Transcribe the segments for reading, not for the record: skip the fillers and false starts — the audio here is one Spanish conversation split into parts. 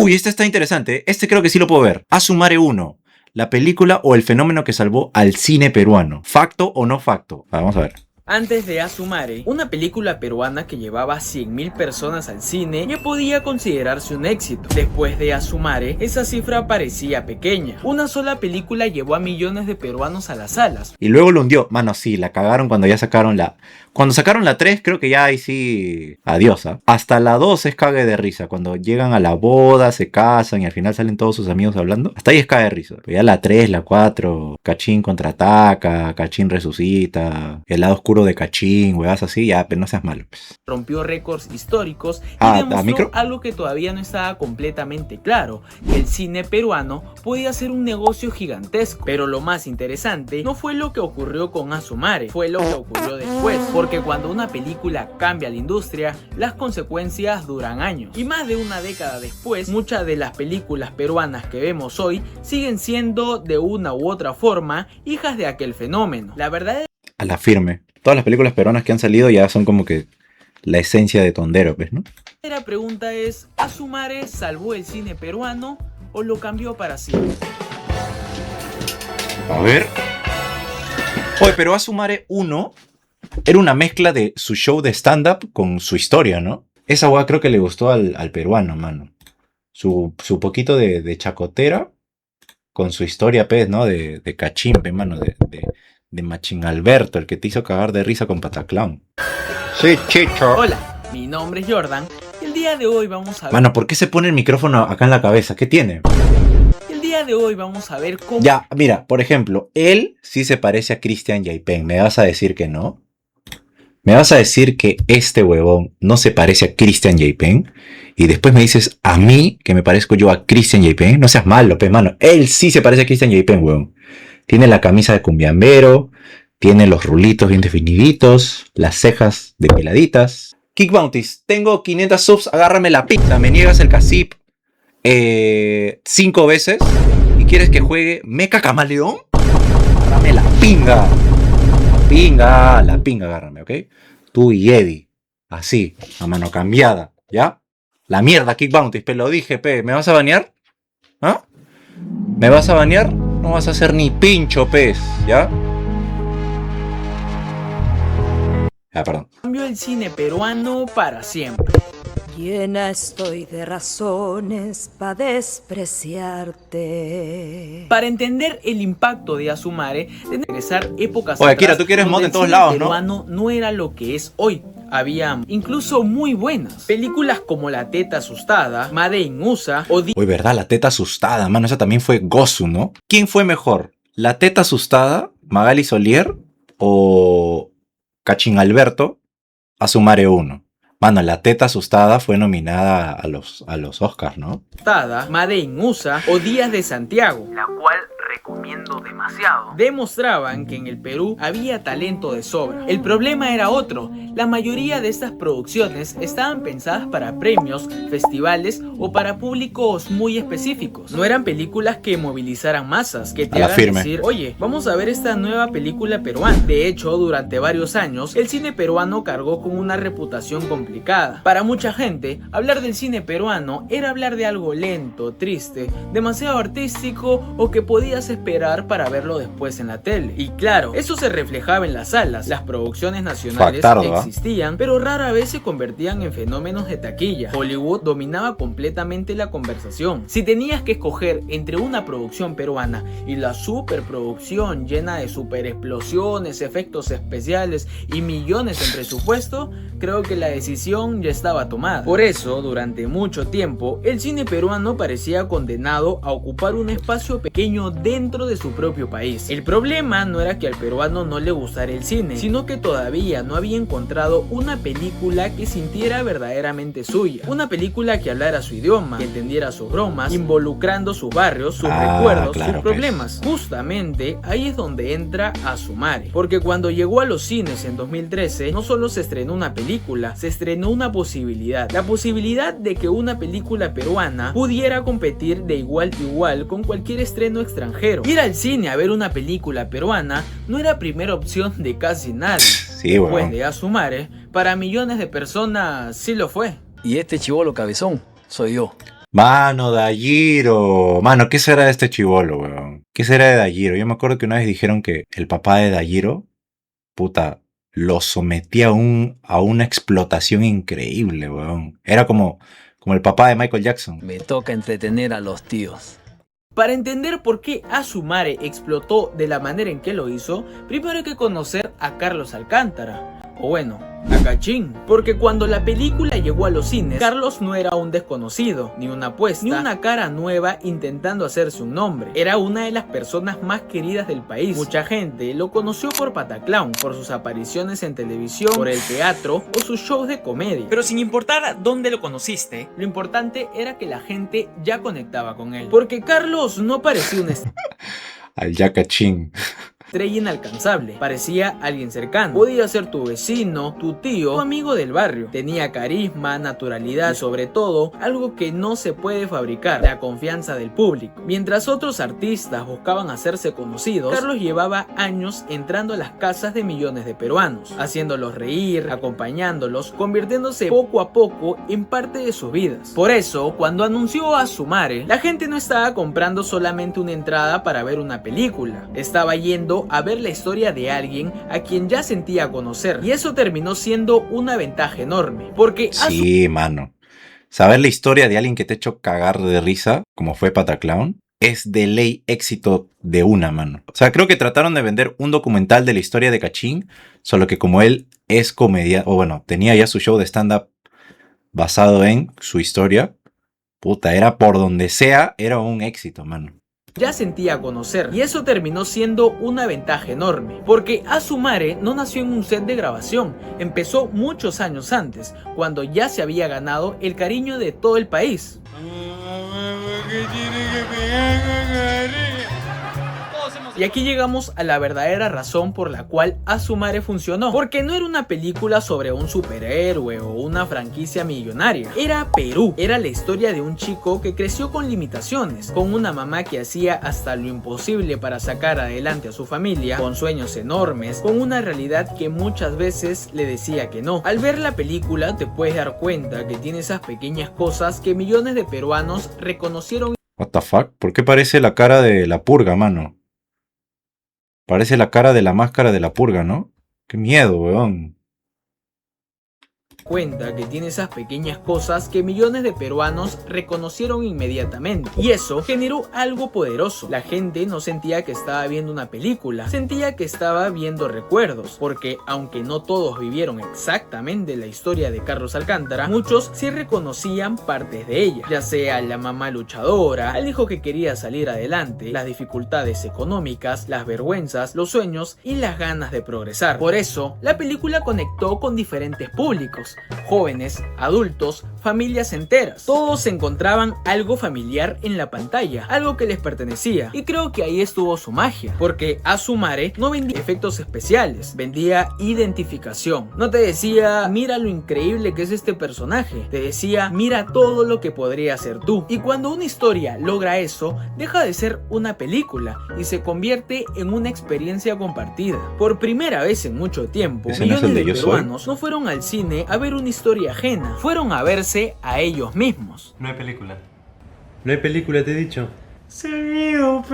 Uy, este está interesante. Este creo que sí lo puedo ver. Asumare 1. La película o el fenómeno que salvó al cine peruano. ¿Facto o no facto? Vamos a ver. Antes de Asumare, una película peruana que llevaba 100.000 personas al cine ya podía considerarse un éxito. Después de Asumare, esa cifra parecía pequeña. Una sola película llevó a millones de peruanos a las salas. Y luego lo hundió. Mano, sí, la cagaron cuando ya sacaron la... Cuando sacaron la 3, creo que ya ahí sí... Adiós, ¿eh? Hasta la 2 es cague de risa. Cuando llegan a la boda, se casan y al final salen todos sus amigos hablando. Hasta ahí es cague de risa. Pero ya la 3, la 4, Cachín contraataca, Cachín resucita, el lado oscuro de Cachín, weas así, ya, pero no seas malo. Pues. Rompió récords históricos y demostró algo que todavía no estaba completamente claro, que el cine peruano podía ser un negocio gigantesco. Pero lo más interesante no fue lo que ocurrió con Asumare, fue lo que ocurrió después, porque cuando una película cambia la industria, las consecuencias duran años. Y más de una década después, muchas de las películas peruanas que vemos hoy siguen siendo de una u otra forma hijas de aquel fenómeno. La verdad es... A la firme. Todas las películas peruanas que han salido ya son como que la esencia de Tondero, ¿ves, no? La pregunta es, ¿Asumare salvó el cine peruano o lo cambió para siempre? A ver. Oye, pero Asumare 1 era una mezcla de su show de stand-up con su historia, ¿no? Esa hueá creo que le gustó al peruano, mano. Su poquito de chacotera con su historia, pues, ¿no? De cachimpe, mano, de Machín Alberto, el que te hizo cagar de risa con Pataclown. Sí, Chicho. Hola, mi nombre es Jordan. El día de hoy vamos a ver... Mano, ¿por qué se pone el micrófono acá en la cabeza? ¿Qué tiene? El día de hoy vamos a ver cómo... Ya, mira, por ejemplo, él sí se parece a Christian Yaipen. ¿Me vas a decir que no? ¿Me vas a decir que este huevón no se parece a Christian Yaipen? Y después me dices a mí que me parezco yo a Christian Yaipen. No seas malo, pe, mano. Él sí se parece a Christian Yaipen, huevón. Tiene la camisa de cumbiambero, tiene los rulitos bien definiditos, las cejas depiladitas. Kick Bounties, tengo 500 subs, agárrame la pizza, me niegas el casip 5 veces y quieres que juegue Mecha Camaleón. Agárrame la pinga. La pinga, agárrame, ¿ok? Tú y Eddie, así, a mano cambiada, ¿ya? La mierda, Kick Bounties, pe, lo dije, pe, ¿me vas a banear? ¿Ah? ¿Me vas a banear? No vas a hacer ni pincho, pez, ¿ya? Ah, perdón. Cambió el cine peruano para siempre. Llena estoy de razones para despreciarte. Para entender el impacto de Asumare, tenemos que regresar épocas Oye, Kira, tú quieres mod en todos lados, ¿no? El peruano no era lo que es hoy. Había incluso muy buenas películas como La Teta Asustada, Made in USA o... Uy, verdad, La Teta Asustada, mano, esa también fue Gozu, ¿no? ¿Quién fue mejor? ¿La Teta Asustada, Magali Solier o Cachín Alberto, Asumare 1? Mano, La Teta Asustada fue nominada a los Oscars, ¿no? Made in USA o Días de Santiago, la cual recomiendo demasiado. Demostraban que en el Perú había talento de sobra. El problema era otro. La mayoría de estas producciones estaban pensadas para premios, festivales o para públicos muy específicos. No eran películas que movilizaran masas, que te hagan decir, oye, vamos a ver esta nueva película peruana. De hecho, durante varios años, el cine peruano cargó con una reputación complicada. Para mucha gente, hablar del cine peruano era hablar de algo lento, triste, demasiado artístico o que podías esperar para verlo después en la tele. Y claro, eso se reflejaba en las salas. Las producciones nacionales existían, pero rara vez se convertían en fenómenos de taquilla. Hollywood dominaba completamente la conversación. Si tenías que escoger entre una producción peruana y la superproducción llena de super explosiones, efectos especiales y millones en presupuesto, creo que la decisión ya estaba tomada. Por eso, durante mucho tiempo, el cine peruano parecía condenado a ocupar un espacio pequeño dentro de su propio país. El problema no era que al peruano no le gustara el cine, sino que todavía no había encontrado una película que sintiera verdaderamente suya. Una película que hablara su idioma, que entendiera sus bromas, involucrando sus barrios, sus recuerdos, sus problemas. Justamente ahí es donde entra Asumare. Porque cuando llegó a los cines en 2013, no solo se estrenó una película, se estrenó una posibilidad. La posibilidad de que una película peruana pudiera competir de igual a igual con cualquier estreno extranjero. Ir al cine a ver una película peruana no era primera opción de casi nadie. Sí, bueno. Pues de Asumare, para millones de personas sí lo fue. Y este chibolo cabezón soy yo. Mano, Dayiro. Mano, ¿qué será de este chibolo, weón? ¿Qué será de Dayiro? Yo me acuerdo que una vez dijeron que el papá de Dayiro, puta, lo sometía a una explotación increíble, weón. Era como el papá de Michael Jackson. Me toca entretener a los tíos. Para entender por qué Asumare explotó de la manera en que lo hizo, primero hay que conocer a Carlos Alcántara. O bueno, a Cachín. Porque cuando la película llegó a los cines, Carlos no era un desconocido, ni una apuesta, ni una cara nueva intentando hacerse un nombre. Era una de las personas más queridas del país. Mucha gente lo conoció por Pataclown, por sus apariciones en televisión, por el teatro o sus shows de comedia. Pero sin importar dónde lo conociste, lo importante era que la gente ya conectaba con él. Porque Carlos no parecía un Al Yakachín. estrella inalcanzable, parecía alguien cercano, podía ser tu vecino, tu tío o amigo del barrio. Tenía carisma, naturalidad y sobre todo algo que no se puede fabricar: la confianza del público. Mientras otros artistas buscaban hacerse conocidos, Carlos llevaba años entrando a las casas de millones de peruanos, haciéndolos reír, acompañándolos, convirtiéndose poco a poco en parte de sus vidas. Por eso, cuando anunció a Asumare, la gente no estaba comprando solamente una entrada para ver una película, estaba yendo a ver la historia de alguien a quien ya sentía conocer, y eso terminó siendo una ventaja enorme, porque Sí, mano. Saber la historia de alguien que te ha hecho cagar de risa, como fue Pataclown, es de ley éxito de una, mano. O sea, creo que trataron de vender un documental de la historia de Cachín, solo que como él es comedia, o bueno, tenía ya su show de stand-up basado en su historia, puta, era por donde sea, era un éxito, mano. ya sentía conocer, y eso terminó siendo una ventaja enorme, porque Asumare no nació en un set de grabación, empezó muchos años antes, cuando ya se había ganado el cariño de todo el país. Y aquí llegamos a la verdadera razón por la cual Asumare funcionó, porque no era una película sobre un superhéroe o una franquicia millonaria, era Perú, era la historia de un chico que creció con limitaciones, con una mamá que hacía hasta lo imposible para sacar adelante a su familia, con sueños enormes, con una realidad que muchas veces le decía que no. Al ver la película te puedes dar cuenta que tiene esas pequeñas cosas que millones de peruanos reconocieron. What the fuck? ¿Por qué parece la cara de la purga, mano? Parece la cara de la máscara de la purga, ¿no? Qué miedo, weón. Cuenta que tiene esas pequeñas cosas que millones de peruanos reconocieron inmediatamente, y eso generó algo poderoso. La gente no sentía que estaba viendo una película, sentía que estaba viendo recuerdos, porque aunque no todos vivieron exactamente la historia de Carlos Alcántara, muchos sí reconocían partes de ella, ya sea la mamá luchadora, el hijo que quería salir adelante, las dificultades económicas, las vergüenzas, los sueños y las ganas de progresar. Por eso, la película conectó con diferentes públicos: jóvenes, adultos, familias enteras. Todos encontraban algo familiar en la pantalla, algo que les pertenecía, y creo que ahí estuvo su magia, porque Asumare no vendía efectos especiales, vendía identificación. No te decía mira lo increíble que es este personaje, te decía mira todo lo que podría ser tú. Y cuando una historia logra eso, deja de ser una película y se convierte en una experiencia compartida. Por primera vez en mucho tiempo, ¿Ese no es el millones de de Yo Soy? peruanos no fueron al cine a ver una historia ajena, fueron a verse a ellos mismos. No hay película. No hay película, te he dicho. Se han ido,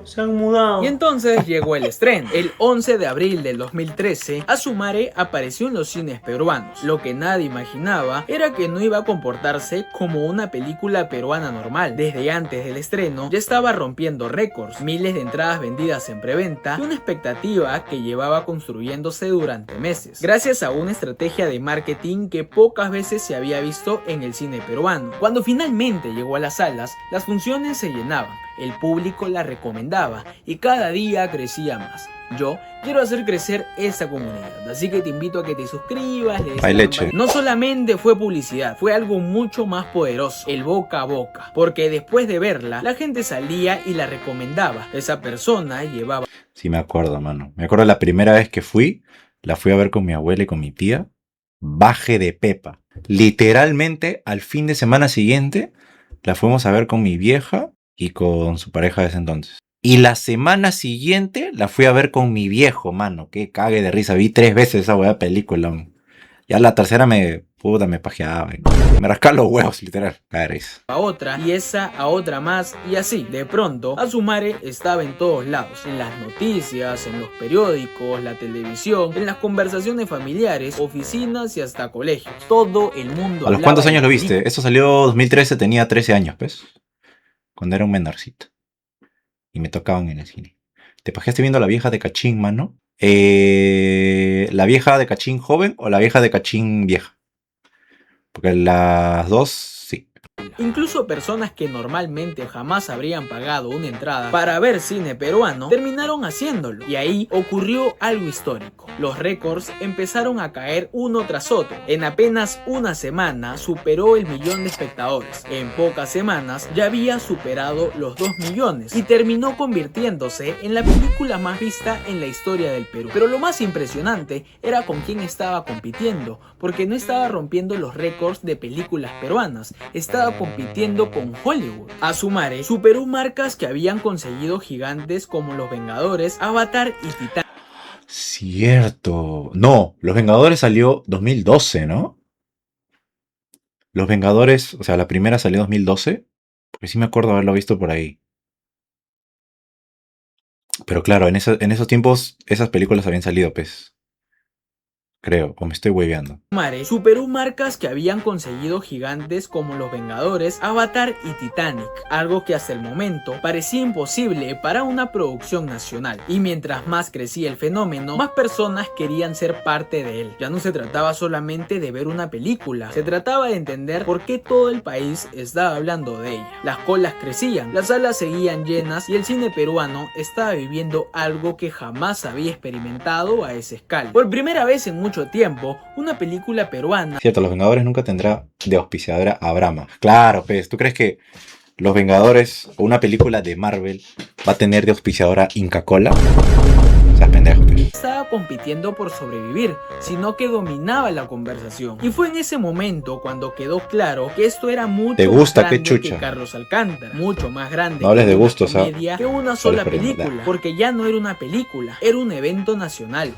se han mudado. Y entonces llegó el estreno. El 11 de abril del 2013, Asumare apareció en los cines peruanos. Lo que nadie imaginaba era que no iba a comportarse como una película peruana normal. Desde antes del estreno ya estaba rompiendo récords, miles de entradas vendidas en preventa y una expectativa que llevaba construyéndose durante meses, gracias a una estrategia de marketing que pocas veces se había visto en el cine peruano. Cuando finalmente llegó a las salas, las funciones se llenaban, el público la recomendaba y cada día crecía más. Yo quiero hacer crecer esta comunidad, así que te invito a que te suscribas, le des Hay a la leche. campanita. No solamente fue publicidad, fue algo mucho más poderoso, el boca a boca, porque después de verla, la gente salía y la recomendaba. Esa persona llevaba Sí me acuerdo, mano. Me acuerdo la primera vez que la fui a ver con mi abuela y con mi tía. Baje de pepa. Literalmente, al fin de semana siguiente, la fuimos a ver con mi vieja y con su pareja de ese entonces. Y la semana siguiente la fui a ver con mi viejo, mano. Que cague de risa. Vi 3 veces esa weá película. Ya la tercera me Puta, me pajeaba. Me rascaba los huevos, literal. Cares. A otra, y esa a otra más, y así. De pronto, Azumare estaba en todos lados. En las noticias, en los periódicos, la televisión, en las conversaciones familiares, oficinas y hasta colegios. Todo el mundo ¿A los hablaba cuántos de años la lo viste? película. Esto salió 2013, tenía 13 años, ¿ves? Cuando era un menorcito. Y me tocaban en el cine. ¿Te pajeaste viendo La Vieja de Cachín, mano? ¿La Vieja de Cachín joven o La Vieja de Cachín vieja? Porque las dos, sí. Incluso personas que normalmente jamás habrían pagado una entrada para ver cine peruano terminaron haciéndolo. Y ahí ocurrió algo histórico. Los récords empezaron a caer uno tras otro. En apenas una semana superó el 1.000.000 de espectadores. En pocas semanas ya había superado los 2 millones y terminó convirtiéndose en la película más vista en la historia del Perú. Pero lo más impresionante era con quién estaba compitiendo, porque no estaba rompiendo los récords de películas peruanas, estaba compitiendo con Hollywood. Azumare superó marcas que habían conseguido gigantes como Los Vengadores, Avatar y Titanic. Cierto. No, Los Vengadores salió 2012, ¿no? Los Vengadores, o sea, la primera salió 2012. Porque sí me acuerdo haberlo visto por ahí. Pero claro, en esos tiempos esas películas habían salido, pues. Creo, o me estoy hueveando. Azumare superó marcas que habían conseguido gigantes como Los Vengadores, Avatar y Titanic, algo que hasta el momento parecía imposible para una producción nacional. Y mientras más crecía el fenómeno, más personas querían ser parte de él. Ya no se trataba solamente de ver una película, se trataba de entender por qué todo el país estaba hablando de ella. Las colas crecían, las salas seguían llenas y el cine peruano estaba viviendo algo que jamás había experimentado a esa escala. Por primera vez en mucho tiempo, una película peruana. Cierto, Los Vengadores nunca tendrá de auspiciadora a Brahma. Claro, pues, ¿tú crees que Los Vengadores o una película de Marvel va a tener de auspiciadora Inca Cola? O sea, pendejo, pues. Estaba compitiendo por sobrevivir, sino que dominaba la conversación. Y fue en ese momento cuando quedó claro que esto era mucho ¿Te gusta? más ¿Qué grande chucha? que Carlos Alcántara, mucho más grande No hables que de una gustos, ¿ah? comedia, que una Solo sola por película, inventar. porque ya no era una película, era un evento nacional.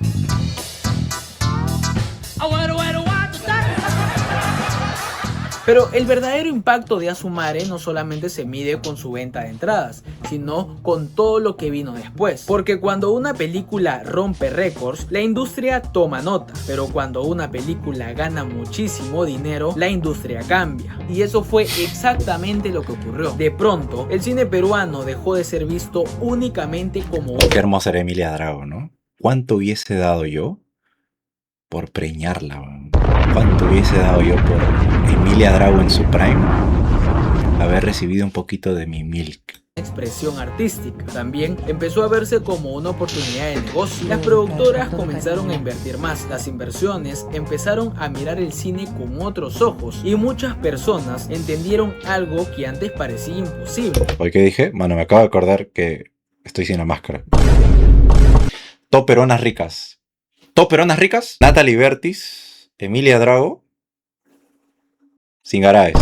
Pero el verdadero impacto de Azumare no solamente se mide con su venta de entradas, sino con todo lo que vino después. Porque cuando una película rompe récords, la industria toma nota. Pero cuando una película gana muchísimo dinero, la industria cambia. Y eso fue exactamente lo que ocurrió. De pronto, el cine peruano dejó de ser visto únicamente como Qué hermosa era Emilia Drago, ¿no? ¿Cuánto hubiese dado yo por preñarla, weón? ¿Cuánto hubiese dado yo por Emilia Drago en su prime? Haber recibido un poquito de mi milk. expresión artística. También empezó a verse como una oportunidad de negocio. Las productoras comenzaron a invertir más, las inversiones empezaron a mirar el cine con otros ojos y muchas personas entendieron algo que antes parecía imposible. ¿Hoy qué dije? Mano, me acabo de acordar que estoy sin la máscara. Top peruanas ricas. Top peruanas ricas. Natalie Bertis, Emilia Drago, Singaraes.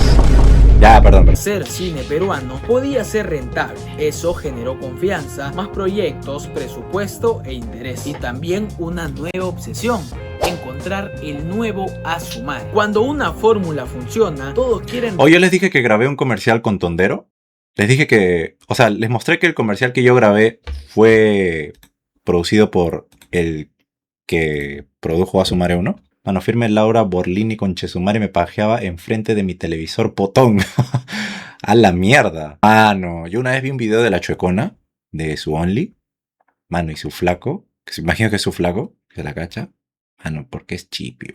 Ya, perdón. Ser cine peruano podía ser rentable. Eso generó confianza, más proyectos, presupuesto e interés. Y también una nueva obsesión: encontrar el nuevo Azumare. Cuando una fórmula funciona, todos quieren... Hoy yo les dije que grabé un comercial con Tondero. Les dije que... O sea, les mostré que el comercial que yo grabé fue producido por el que produjo Azumare 1. Mano, firme Laura Borlini con Chesumare me pajeaba enfrente de mi televisor potón. A la mierda. Mano, yo una vez vi un video de la Chuecona, de su Only. Mano, y su flaco, que se imagino que es su flaco, que se la cacha. Mano, porque es chipio.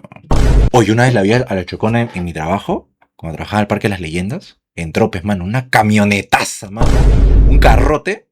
Oye, una vez la vi a la Chuecona en mi trabajo, cuando trabajaba en el Parque de las Leyendas. En Tropes, mano, una camionetaza, mano. Un carrote.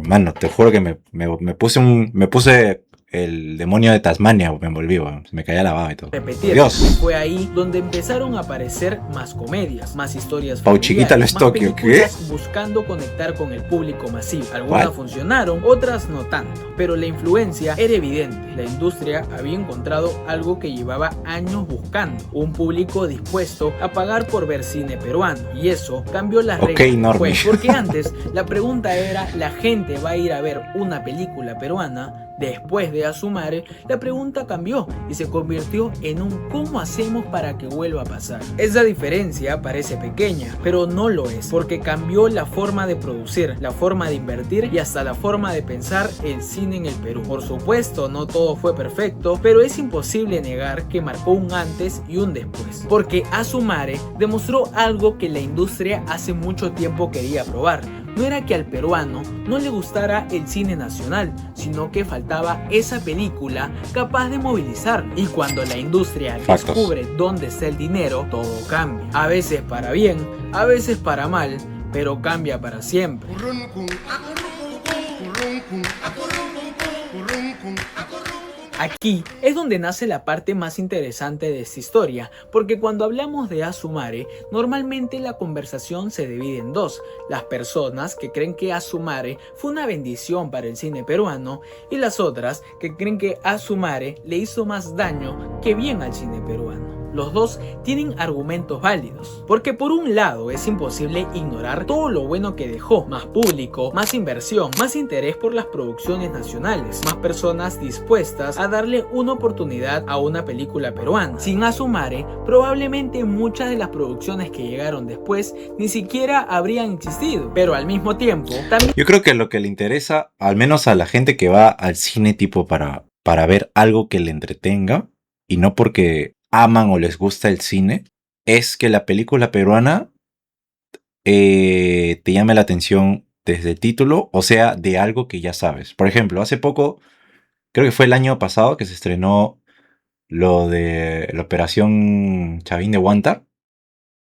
Mano, te juro que me puse el demonio de Tasmania, me envolví, se me caía la baba y todo. repetir. Dios. Fue ahí donde empezaron a aparecer más comedias, más historias Pau Chiquita lo es más Tokio, películas buscando conectar con el público masivo. Algunas ¿Cuál? funcionaron, otras no tanto, pero la influencia era evidente. La industria había encontrado algo que llevaba años buscando: un público dispuesto a pagar por ver cine peruano. Y eso cambió las Ok, reglas. normie. Porque antes la pregunta era: ¿la gente va a ir a ver una película peruana? Después de Asumare, la pregunta cambió y se convirtió en un ¿cómo hacemos para que vuelva a pasar? Esa diferencia parece pequeña, pero no lo es, porque cambió la forma de producir, la forma de invertir y hasta la forma de pensar el cine en el Perú. Por supuesto, no todo fue perfecto, pero es imposible negar que marcó un antes y un después, porque Asumare demostró algo que la industria hace mucho tiempo quería probar. No era que al peruano no le gustara el cine nacional, sino que faltaba esa película capaz de movilizar. Y cuando la industria descubre dónde está el dinero, todo cambia. A veces para bien, a veces para mal, pero cambia para siempre. Aquí es donde nace la parte más interesante de esta historia, porque cuando hablamos de Asumare, normalmente la conversación se divide en dos: las personas que creen que Asumare fue una bendición para el cine peruano y las otras que creen que Asumare le hizo más daño que bien al cine peruano. Los dos tienen argumentos válidos, porque por un lado es imposible ignorar todo lo bueno que dejó: más público, más inversión, más interés por las producciones nacionales, más personas dispuestas a darle una oportunidad a una película peruana. Sin Asumare, probablemente muchas de las producciones que llegaron después ni siquiera habrían existido, pero al mismo tiempo también... Yo creo que lo que le interesa, al menos a la gente que va al cine tipo para ver algo que le entretenga, y no porque aman o les gusta el cine, es que la película peruana te llame la atención desde el título, o sea, de algo que ya sabes. Por ejemplo, hace poco, creo que fue el año pasado, que se estrenó lo de la Operación Chavín de Huántar.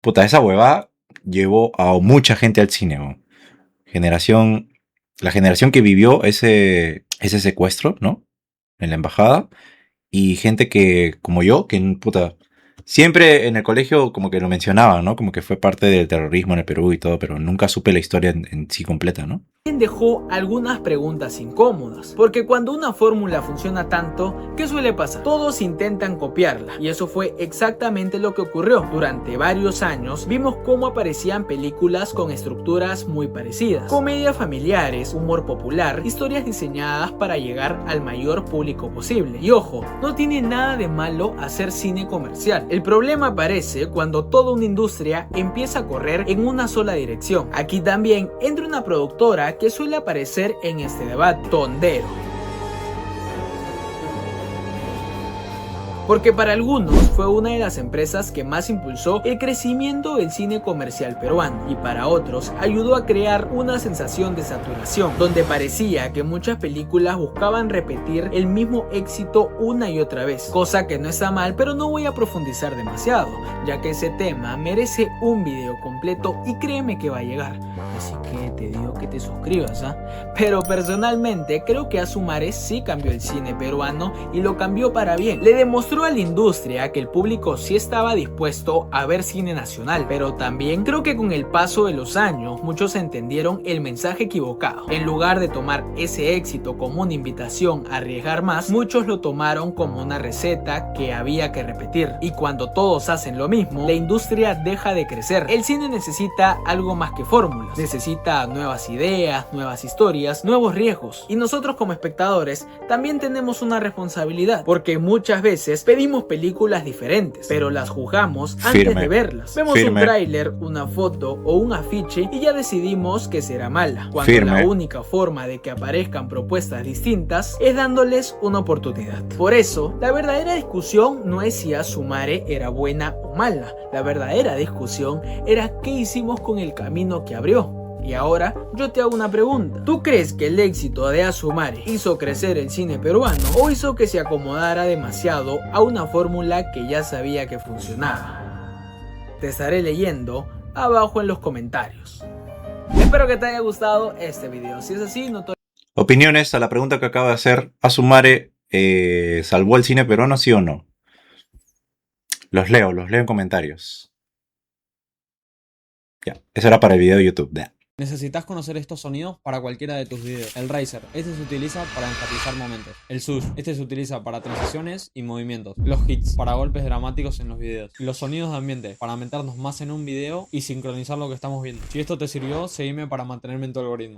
Puta, esa huevada llevó a mucha gente al cine, ¿no? La generación que vivió ese secuestro, ¿no? En la embajada. Y gente que, como yo, que puta, siempre en el colegio como que lo mencionaban, ¿no? Como que fue parte del terrorismo en el Perú y todo, pero nunca supe la historia en sí completa, ¿no? Dejó algunas preguntas incómodas, porque cuando una fórmula funciona tanto, ¿qué suele pasar? Todos intentan copiarla, y eso fue exactamente lo que ocurrió. Durante varios años vimos cómo aparecían películas con estructuras muy parecidas: comedias familiares, humor popular, historias diseñadas para llegar al mayor público posible. Y ojo, no tiene nada de malo hacer cine comercial. El problema aparece cuando toda una industria empieza a correr en una sola dirección. Aquí también entra una productora que suele aparecer en este debate: Tondero. Porque para algunos fue una de las empresas que más impulsó el crecimiento del cine comercial peruano, y para otros ayudó a crear una sensación de saturación, donde parecía que muchas películas buscaban repetir el mismo éxito una y otra vez, cosa que no está mal, pero no voy a profundizar demasiado, ya que ese tema merece un video completo y créeme que va a llegar, así que te digo que te suscribas, ¿ah? Pero personalmente creo que Asumare sí cambió el cine peruano y lo cambió para bien. Le demostró a la industria que el público sí estaba dispuesto a ver cine nacional, pero también creo que con el paso de los años muchos entendieron el mensaje equivocado. En lugar de tomar ese éxito como una invitación a arriesgar más, muchos lo tomaron como una receta que había que repetir, y cuando todos hacen lo mismo, la industria deja de crecer. El cine necesita algo más que fórmulas, necesita nuevas ideas, nuevas historias, nuevos riesgos, y nosotros como espectadores también tenemos una responsabilidad, porque muchas veces pedimos películas diferentes, pero las juzgamos antes de verlas. Vemos un tráiler, una foto o un afiche y ya decidimos que será mala, cuando la única forma de que aparezcan propuestas distintas es dándoles una oportunidad. Por eso, la verdadera discusión no es si Asumare era buena o mala, la verdadera discusión era qué hicimos con el camino que abrió. Y ahora yo te hago una pregunta: ¿tú crees que el éxito de Asumare hizo crecer el cine peruano o hizo que se acomodara demasiado a una fórmula que ya sabía que funcionaba? Te estaré leyendo abajo en los comentarios. Espero que te haya gustado este video. Si es así, no te... Opiniones a la pregunta que acaba de hacer: ¿Asumare salvó el cine peruano, sí o no? Los leo en comentarios. Ya, eso era para el video de YouTube. Ya. Necesitas conocer estos sonidos para cualquiera de tus videos. El riser, este se utiliza para enfatizar momentos. El swoosh, este se utiliza para transiciones y movimientos. Los hits, para golpes dramáticos en los videos. Los sonidos de ambiente, para meternos más en un video y sincronizar lo que estamos viendo. Si esto te sirvió, seguime para mantenerme en tu algoritmo.